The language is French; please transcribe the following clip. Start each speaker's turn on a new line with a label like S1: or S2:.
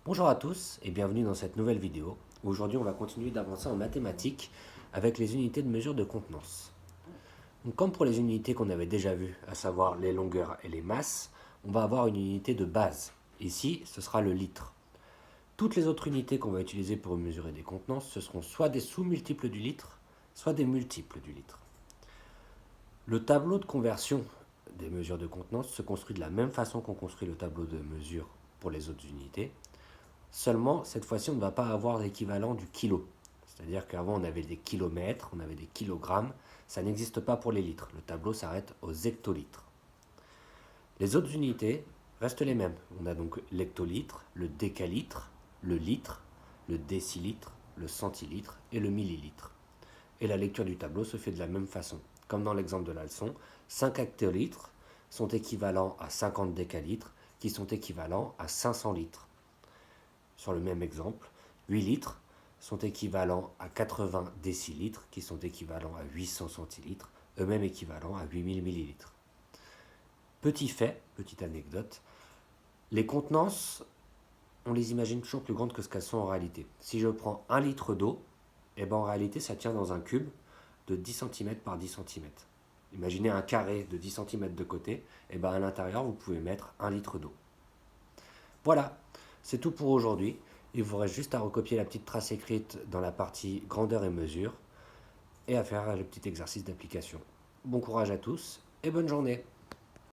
S1: Bonjour à tous et bienvenue dans cette nouvelle vidéo. Aujourd'hui, on va continuer d'avancer en mathématiques avec les unités de mesure de contenance. Donc, comme pour les unités qu'on avait déjà vues, à savoir les longueurs et les masses, on va avoir une unité de base. Ici, ce sera le litre. Toutes les autres unités qu'on va utiliser pour mesurer des contenances, ce seront soit des sous-multiples du litre, soit des multiples du litre. Le tableau de conversion des mesures de contenance se construit de la même façon qu'on construit le tableau de mesure pour les autres unités. Seulement, cette fois-ci, on ne va pas avoir l'équivalent du kilo. C'est-à-dire qu'avant, on avait des kilomètres, on avait des kilogrammes. Ça n'existe pas pour les litres. Le tableau s'arrête aux hectolitres. Les autres unités restent les mêmes. On a donc l'hectolitre, le décalitre, le litre, le décilitre, le centilitre et le millilitre. Et la lecture du tableau se fait de la même façon. Comme dans l'exemple de la leçon, 5 hectolitres sont équivalents à 50 décalitres, qui sont équivalents à 500 litres. Sur le même exemple, 8 litres sont équivalents à 80 décilitres, qui sont équivalents à 800 centilitres, eux-mêmes équivalents à 8000 millilitres. Petit fait, petite anecdote, les contenances, on les imagine toujours plus grandes que ce qu'elles sont en réalité. Si je prends 1 litre d'eau, en réalité ça tient dans un cube de 10 cm par 10 cm. Imaginez un carré de 10 cm de côté, à l'intérieur vous pouvez mettre 1 litre d'eau. Voilà, c'est tout pour aujourd'hui. Il vous reste juste à recopier la petite trace écrite dans la partie grandeur et mesure et à faire le petit exercice d'application. Bon courage à tous et bonne journée.